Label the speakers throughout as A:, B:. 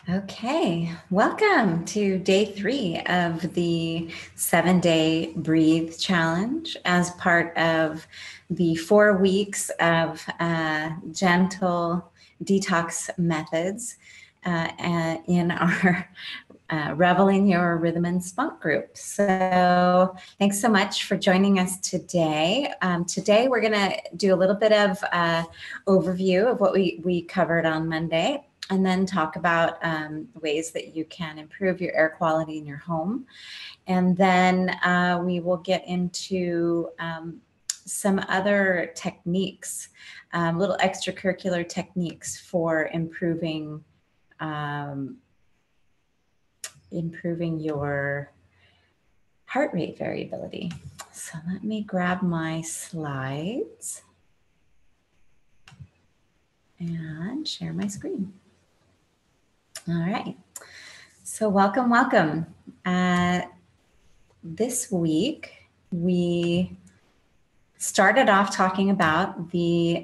A: Okay, welcome to day 3 of the 7-day Breathe Challenge as part of the 4 weeks of gentle detox methods in our Revel in Your Rhythm and Spunk group. So thanks so much for joining us today. Today we're going to do a little bit of overview of what we covered on Monday, and then talk about ways that you can improve your air quality in your home. And then we will get into some other techniques, little extracurricular techniques for improving your heart rate variability. So let me grab my slides and share my screen. All right, so welcome. This week, we started off talking about the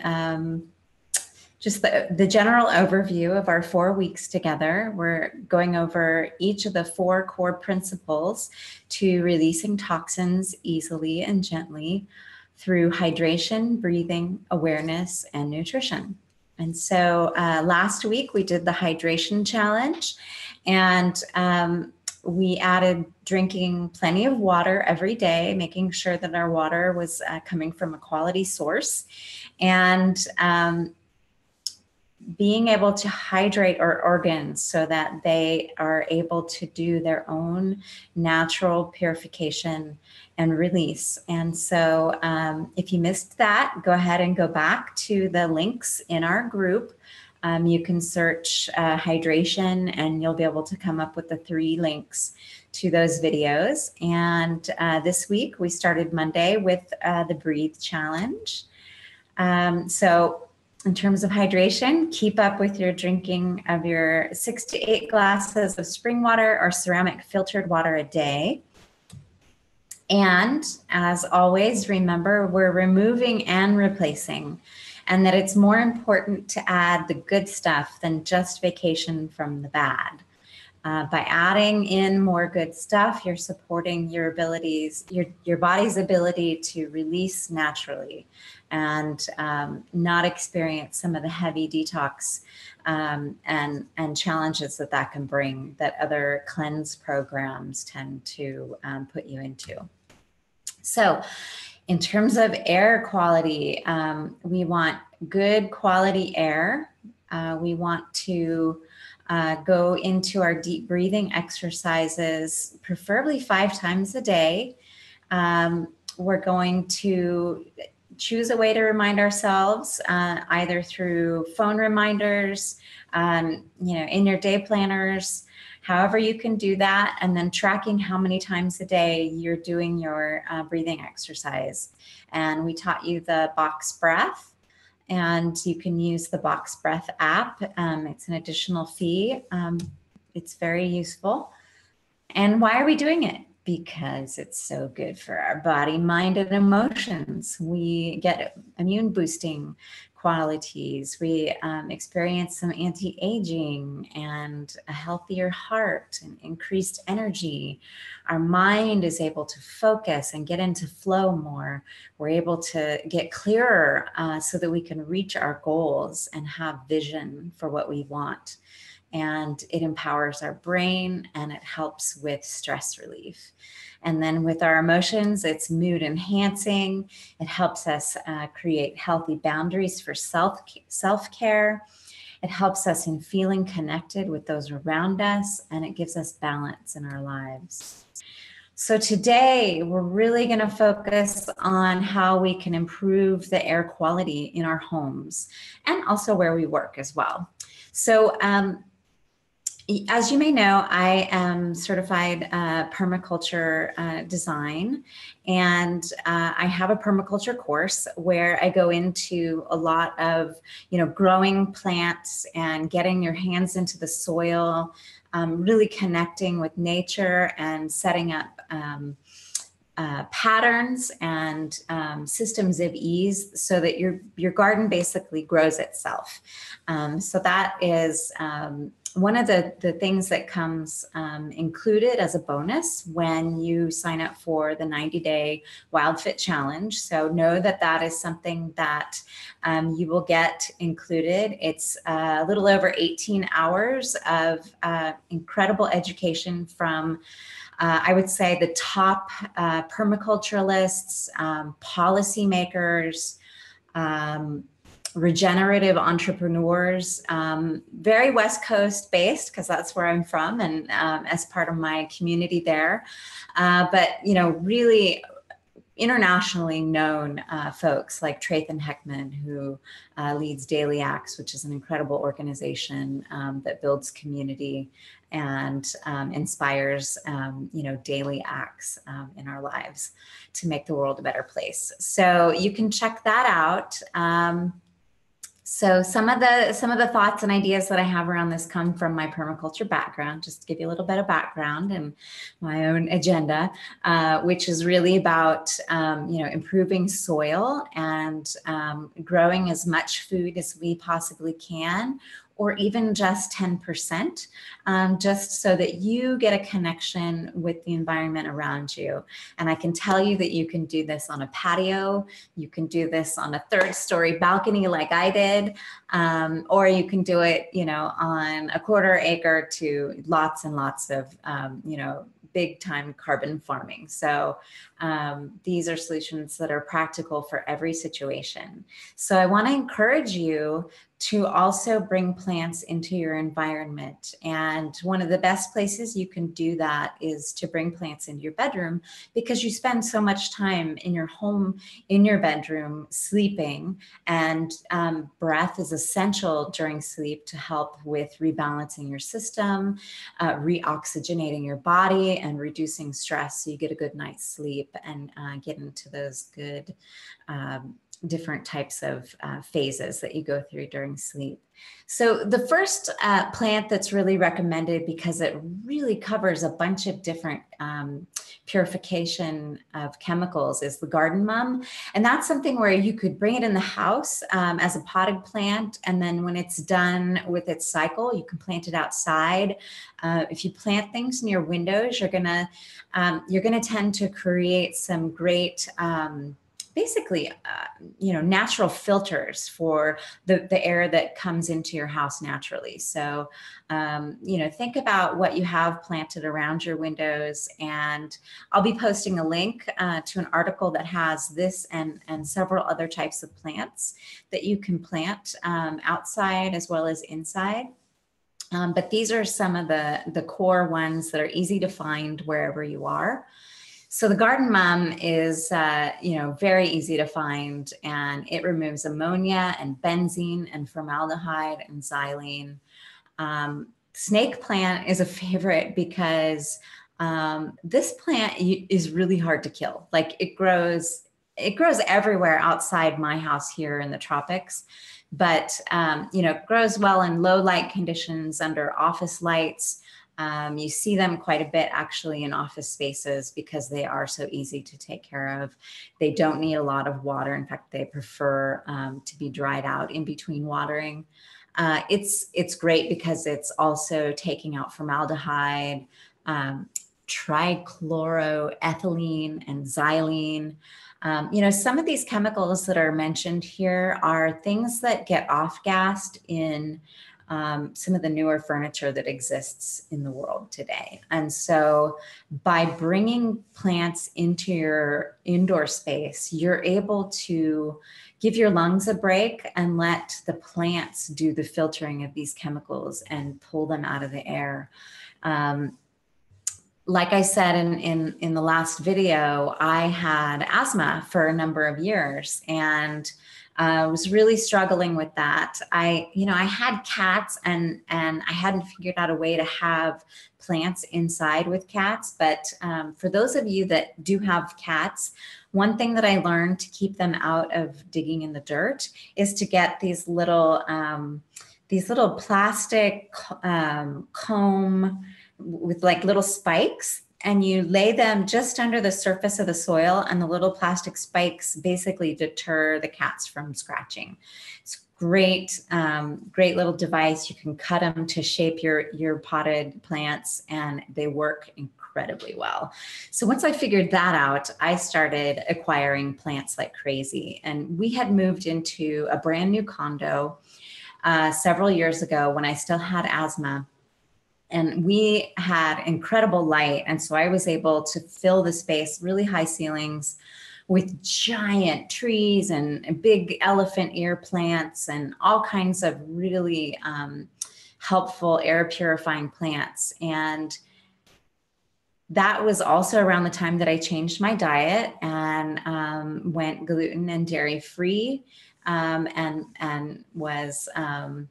A: general overview of our 4 weeks together. We're going over each of the 4 core principles to releasing toxins easily and gently through hydration, breathing, awareness, and nutrition. And so last week we did the hydration challenge, and we added drinking plenty of water every day, making sure that our water was coming from a quality source, and being able to hydrate our organs so that they are able to do their own natural purification and release. And so if you missed that, go ahead and go back to the links in our group. You can search hydration and you'll be able to come up with the 3 links to those videos. And this week we started Monday with the Breathe Challenge. So in terms of hydration, keep up with your drinking of your 6 to 8 glasses of spring water or ceramic filtered water a day. And as always, remember, we're removing and replacing, and that it's more important to add the good stuff than just vacation from the bad. By adding in more good stuff, you're supporting your abilities, your body's ability to release naturally and not experience some of the heavy detox and challenges that can bring, that other cleanse programs tend to put you into. So in terms of air quality, we want good quality air. We want to go into our deep breathing exercises, preferably 5 times a day. We're going to choose a way to remind ourselves, either through phone reminders, in your day planners, however you can do that, and then tracking how many times a day you're doing your breathing exercise. And we taught you the box breath, and you can use the Box Breath app. It's an additional fee. It's very useful. And why are we doing it? Because it's so good for our body, mind, and emotions. We get immune boosting qualities. We experience some anti-aging and a healthier heart and increased energy. Our mind is able to focus and get into flow more. We're able to get clearer so that we can reach our goals and have vision for what we want. And it empowers our brain and it helps with stress relief. And then with our emotions, it's mood enhancing. It helps us create healthy boundaries for self-care. It helps us in feeling connected with those around us, and it gives us balance in our lives. So today, we're really going to focus on how we can improve the air quality in our homes and also where we work as well. So as you may know, I am certified permaculture design, and I have a permaculture course where I go into a lot of, growing plants and getting your hands into the soil, really connecting with nature and setting up patterns and systems of ease so that your garden basically grows itself. So that is one of the things that comes included as a bonus when you sign up for the 90-day WildFit Challenge. So know that that is something that you will get included. It's a little over 18 hours of incredible education from I would say the top permaculturalists, policymakers, regenerative entrepreneurs, very West Coast based because that's where I'm from, and as part of my community there. But really internationally known folks like Trayton Heckman, who leads Daily Acts, which is an incredible organization that builds community and inspires, daily acts in our lives to make the world a better place. So you can check that out. So some of the thoughts and ideas that I have around this come from my permaculture background, just to give you a little bit of background and my own agenda, which is really about, improving soil and growing as much food as we possibly can, or even just 10%, just so that you get a connection with the environment around you. And I can tell you that you can do this on a patio, you can do this on a 3rd-story balcony like I did, or you can do it, on a 1/4 acre to lots and lots of, big time carbon farming. So these are solutions that are practical for every situation. So I want to encourage you to also bring plants into your environment. And one of the best places you can do that is to bring plants into your bedroom, because you spend so much time in your home, in your bedroom, sleeping, and breath is essential during sleep to help with rebalancing your system, reoxygenating your body, and reducing stress so you get a good night's sleep and get into those good different types of phases that you go through during sleep. So the first plant that's really recommended, because it really covers a bunch of different purification of chemicals, is the garden mum. And that's something where you could bring it in the house as a potted plant. And then when it's done with its cycle, you can plant it outside. If you plant things near windows, you're gonna tend to create some great basically, natural filters for the air that comes into your house naturally. So, think about what you have planted around your windows, and I'll be posting a link to an article that has this and several other types of plants that you can plant outside as well as inside. But these are some of the core ones that are easy to find wherever you are. So the garden mum is, very easy to find, and it removes ammonia and benzene and formaldehyde and xylene. Snake plant is a favorite because this plant is really hard to kill. Like it grows everywhere outside my house here in the tropics, but it grows well in low light conditions under office lights. You see them quite a bit actually in office spaces because they are so easy to take care of. They don't need a lot of water. In fact, they prefer to be dried out in between watering. It's great because it's also taking out formaldehyde, trichloroethylene, and xylene. Some of these chemicals that are mentioned here are things that get off-gassed in some of the newer furniture that exists in the world today. And so by bringing plants into your indoor space, you're able to give your lungs a break and let the plants do the filtering of these chemicals and pull them out of the air. Like I said in the last video, I had asthma for a number of years, and I was really struggling with that. I had cats, and I hadn't figured out a way to have plants inside with cats. But for those of you that do have cats, one thing that I learned to keep them out of digging in the dirt is to get these little plastic comb with like little spikes and you lay them just under the surface of the soil, and the little plastic spikes basically deter the cats from scratching. It's great, great little device. You can cut them to shape your potted plants, and they work incredibly well. So once I figured that out, I started acquiring plants like crazy. And we had moved into a brand new condo several years ago when I still had asthma. And we had incredible light. And so I was able to fill the space, really high ceilings, with giant trees and big elephant ear plants and all kinds of really helpful air purifying plants. And that was also around the time that I changed my diet and went gluten and dairy free. And was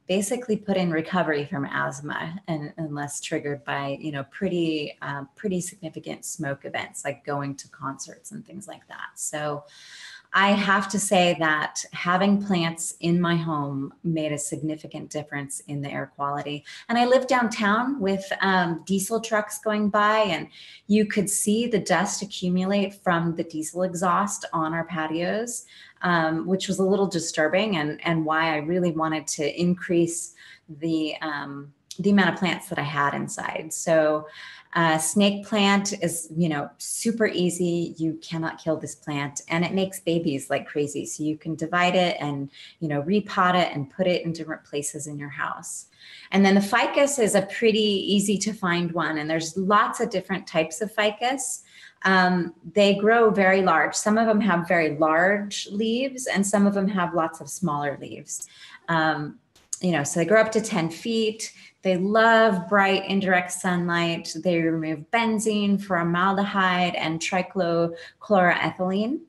A: basically put in recovery from asthma, and unless triggered by, you know, pretty significant smoke events like going to concerts and things like that. So I have to say that having plants in my home made a significant difference in the air quality. And I live downtown with diesel trucks going by, and you could see the dust accumulate from the diesel exhaust on our patios, which was a little disturbing, and why I really wanted to increase the amount of plants that I had inside. So snake plant is, you know, super easy. You cannot kill this plant, and it makes babies like crazy. So you can divide it and, you know, repot it and put it in different places in your house. And then the ficus is a pretty easy to find one. And there's lots of different types of ficus. They grow very large. Some of them have very large leaves, and some of them have lots of smaller leaves. You know, so they grow up to 10 feet. They love bright indirect sunlight. They remove benzene, formaldehyde, and trichloroethylene.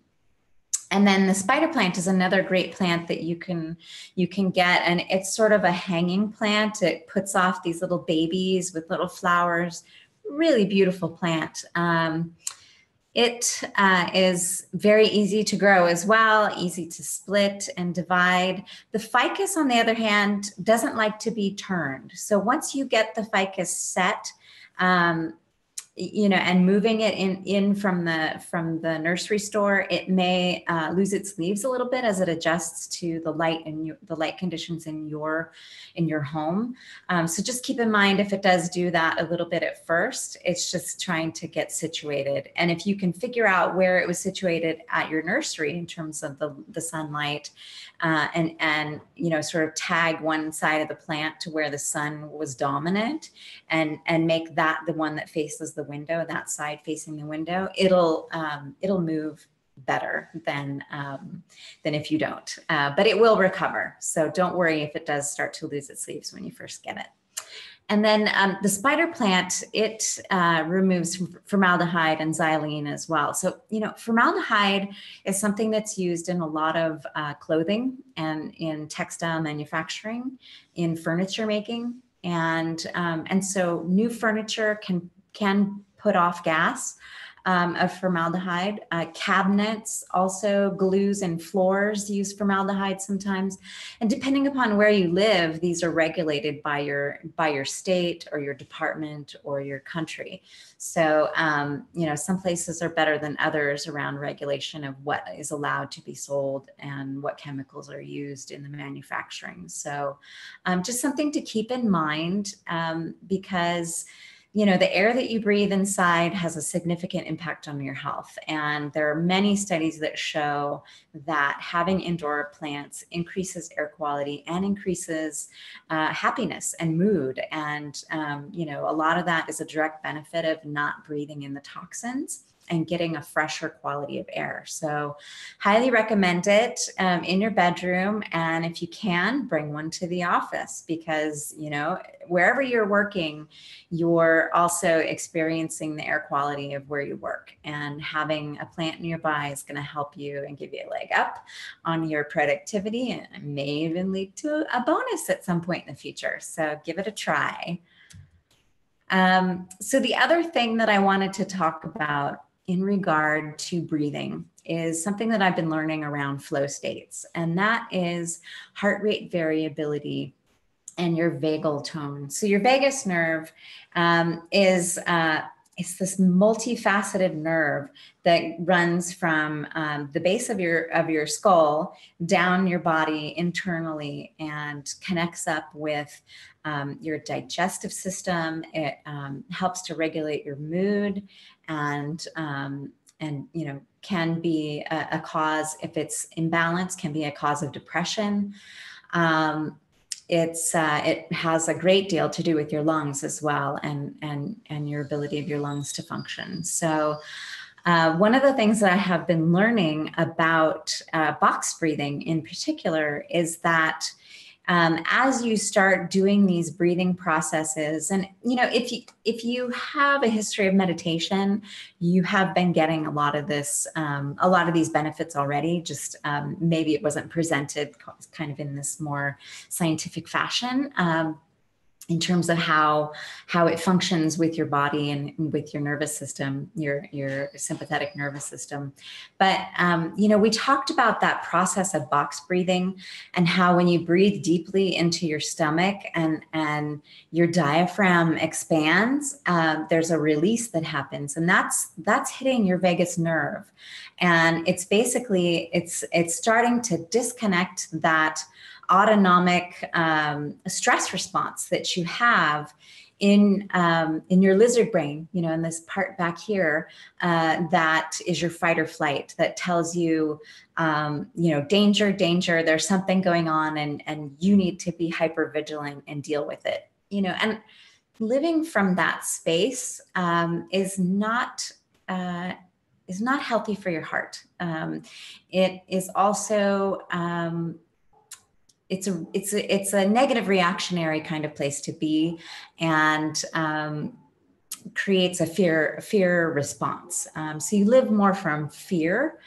A: And then the spider plant is another great plant that you can get, and it's sort of a hanging plant. It puts off these little babies with little flowers. Really beautiful plant. It is very easy to grow as well, easy to split and divide. The ficus, on the other hand, doesn't like to be turned. So once you get the ficus set, you know, and moving it in from the nursery store, it may lose its leaves a little bit as it adjusts to the light and the light conditions in your home. So just keep in mind, if it does do that a little bit at first, it's just trying to get situated. And if you can figure out where it was situated at your nursery in terms of the sunlight, and you know, sort of tag one side of the plant to where the sun was dominant, and make that the one that faces the window, that side facing the window, it'll move better than if you don't, but it will recover. So don't worry if it does start to lose its leaves when you first get it. And then the spider plant, it removes formaldehyde and xylene as well. So, you know, formaldehyde is something that's used in a lot of clothing and in textile manufacturing, in furniture making. And so new furniture can put off gas of formaldehyde. Cabinets, also glues and floors use formaldehyde sometimes. And depending upon where you live, these are regulated by your state or your department or your country. So, you know, some places are better than others around regulation of what is allowed to be sold and what chemicals are used in the manufacturing. So just something to keep in mind, because you know, the air that you breathe inside has a significant impact on your health. And there are many studies that show that having indoor plants increases air quality and increases happiness and mood. And, you know, a lot of that is a direct benefit of not breathing in the toxins and getting a fresher quality of air. So highly recommend it in your bedroom. And if you can, bring one to the office, because, you know, wherever you're working, you're also experiencing the air quality of where you work. And having a plant nearby is going to help you and give you a leg up on your productivity, and may even lead to a bonus at some point in the future. So give it a try. So the other thing that I wanted to talk about in regard to breathing is something that I've been learning around flow states, and that is heart rate variability and your vagal tone. So your vagus nerve is it's this multifaceted nerve that runs from the base of your skull down your body internally and connects up with your digestive system. It helps to regulate your mood, and you know, can be a cause, if it's imbalanced, can be a cause of depression. It has a great deal to do with your lungs as well, and your ability of your lungs to function. So one of the things that I have been learning about box breathing in particular is that as you start doing these breathing processes, and you know, if you have a history of meditation, you have been getting a lot of this, a lot of these benefits already. Just maybe it wasn't presented kind of in this more scientific fashion. In terms of how it functions with your body and with your nervous system, your sympathetic nervous system. But, you know, we talked about that process of box breathing and how when you breathe deeply into your stomach and your diaphragm expands, there's a release that happens, and that's hitting your vagus nerve. And it's basically, it's starting to disconnect that autonomic stress response that you have in your lizard brain, you know, in this part back here, that is your fight or flight, that tells you, you know, danger, danger, there's something going on, and you need to be hyper vigilant and deal with it, you know. And living from that space is not healthy for your heart. It is also, it's a negative reactionary kind of place to be, and creates a fear response. So you live more from fear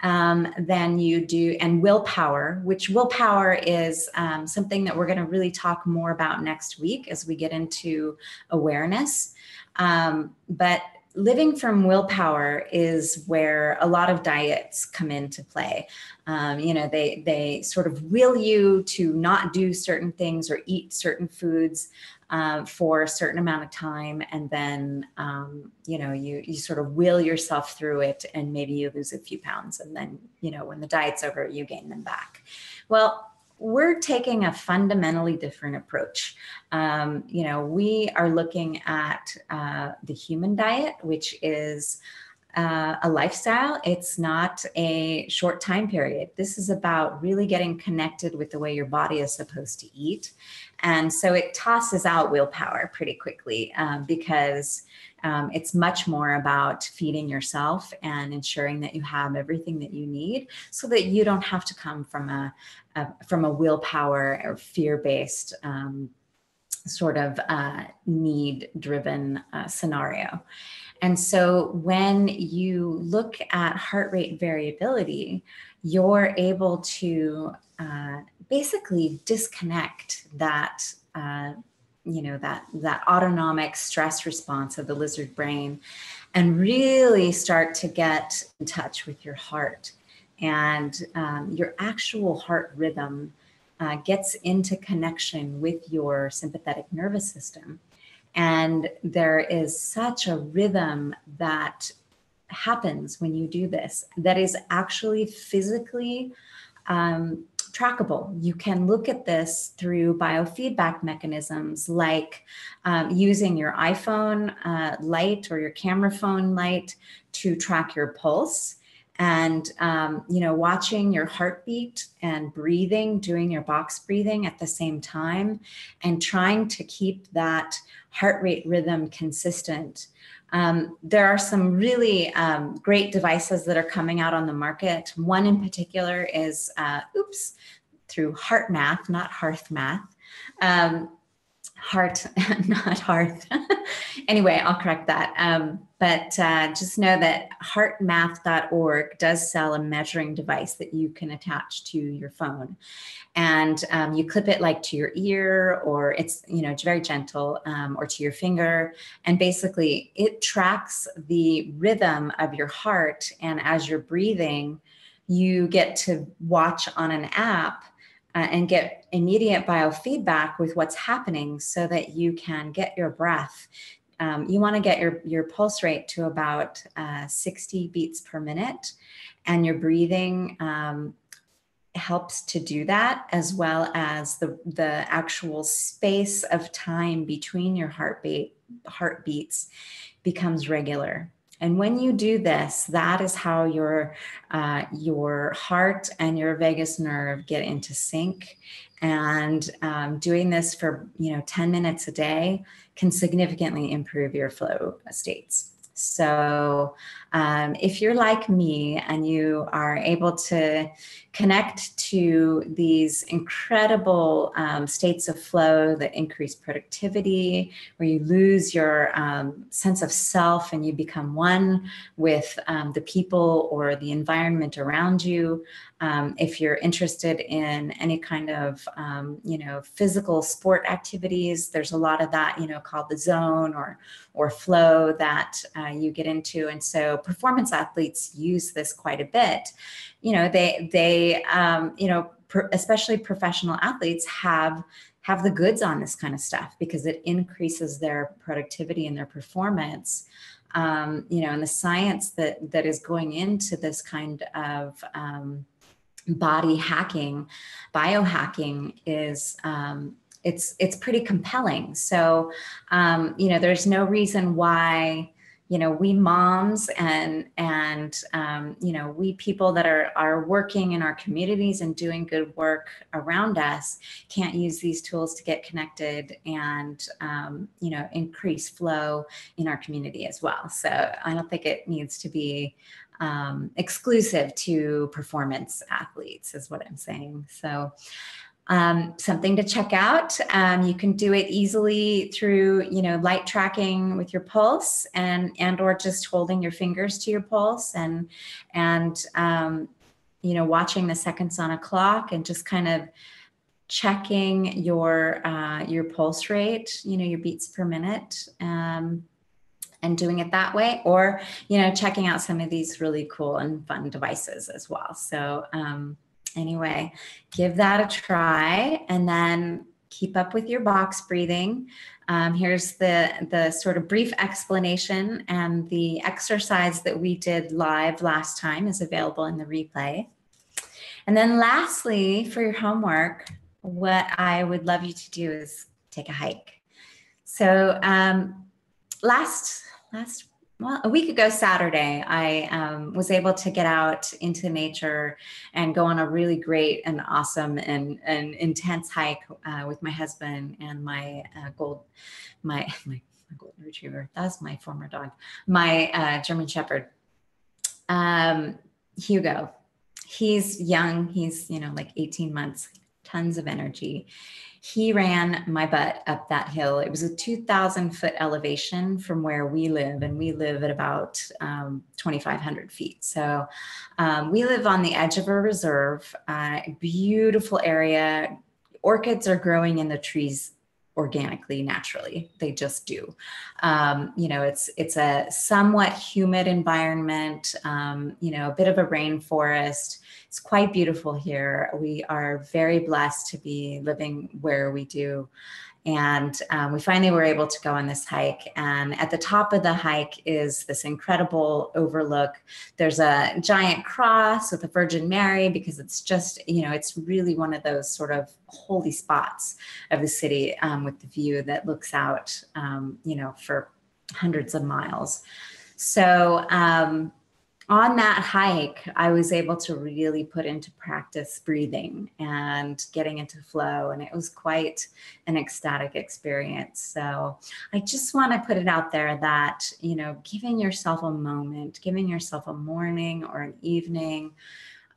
A: than you do, and willpower, which willpower is something that we're going to really talk more about next week as we get into awareness. But living from willpower is where a lot of diets come into play. You know, they sort of will you to not do certain things or eat certain foods for a certain amount of time. And then, you know, you sort of will yourself through it, and maybe you lose a few pounds. And then, you know, when the diet's over, you gain them back. Well, we're taking a fundamentally different approach. You know, we are looking at the human diet, which is a lifestyle. It's not a short time period. This is about really getting connected with the way your body is supposed to eat. And so it tosses out willpower pretty quickly, because it's much more about feeding yourself and ensuring that you have everything that you need, so that you don't have to come from a willpower or fear-based sort of need-driven scenario. And so when you look at heart rate variability, you're able to basically disconnect that, you know, that autonomic stress response of the lizard brain, and really start to get in touch with your heart. And your actual heart rhythm gets into connection with your sympathetic nervous system. And there is such a rhythm that happens when you do this that is actually physically trackable. You can look at this through biofeedback mechanisms, like using your iPhone light or your camera phone light to track your pulse. And, you know, watching your heartbeat and breathing, doing your box breathing at the same time, and trying to keep that heart rate rhythm consistent. There are some really great devices that are coming out on the market. One in particular is, through HeartMath, not HearthMath. Heart, not hearth. Anyway, I'll correct that. But just know that heartmath.org does sell a measuring device that you can attach to your phone. And you clip it like to your ear, or it's, you know, it's very gentle, or to your finger. And basically it tracks the rhythm of your heart. And as you're breathing, you get to watch on an app and get immediate biofeedback with what's happening, so that you can get your breath you want to get your pulse rate to about 60 beats per minute, and your breathing helps to do that, as well as the actual space of time between your heartbeats becomes regular. And when you do this, that is how your heart and your vagus nerve get into sync. And doing this for 10 minutes a day can significantly improve your flow states. So if you're like me and you are able to connect to these incredible states of flow that increase productivity, where you lose your sense of self and you become one with the people or the environment around you. If you're interested in any kind of, physical sport activities, there's a lot of that, called the zone or flow that you get into. And so performance athletes use this quite a bit. Especially professional athletes have the goods on this kind of stuff because it increases their productivity and their performance. And the science that is going into this kind of body hacking, biohacking is it's pretty compelling. So there's no reason why we moms and we people that are working in our communities and doing good work around us can't use these tools to get connected and increase flow in our community as well. So I don't think it needs to be exclusive to performance athletes is what I'm saying. So something to check out. You can do it easily through, light tracking with your pulse and or just holding your fingers to your pulse and watching the seconds on a clock and just kind of checking your pulse rate, your beats per minute. And doing it that way, or, checking out some of these really cool and fun devices as well. So anyway, give that a try and then keep up with your box breathing. Here's the sort of brief explanation, and the exercise that we did live last time is available in the replay. And then lastly, for your homework, what I would love you to do is take a hike. So a week ago Saturday, I was able to get out into nature and go on a really great and awesome and intense hike with my husband and my golden retriever. That's my former dog, my German Shepherd, Hugo. He's young. He's like 18 months, tons of energy. He ran my butt up that hill. It was a 2,000 foot elevation from where we live, and we live at about 2,500 feet. So we live on the edge of a reserve, beautiful area. Orchids are growing in the trees organically, naturally. They just do. It's a somewhat humid environment, a bit of a rainforest. It's quite beautiful here. We are very blessed to be living where we do. And we finally were able to go on this hike. And at the top of the hike is this incredible overlook. There's a giant cross with the Virgin Mary, because it's just, it's really one of those sort of holy spots of the city, with the view that looks out, for hundreds of miles. So on that hike, I was able to really put into practice breathing and getting into flow, and it was quite an ecstatic experience. So I just want to put it out there that, giving yourself a moment, giving yourself a morning or an evening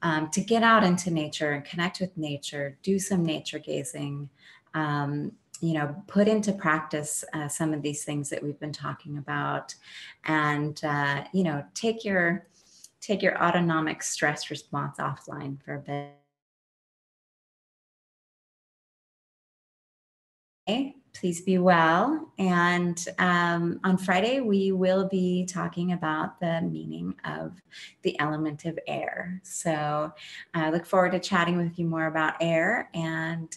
A: to get out into nature and connect with nature, do some nature gazing, put into practice some of these things that we've been talking about, and, take your autonomic stress response offline for a bit. Please be well. And on Friday, we will be talking about the meaning of the element of air. So I look forward to chatting with you more about air. And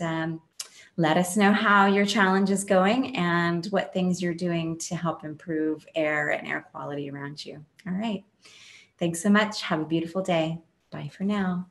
A: Let us know how your challenge is going and what things you're doing to help improve air and air quality around you. All right. Thanks so much. Have a beautiful day. Bye for now.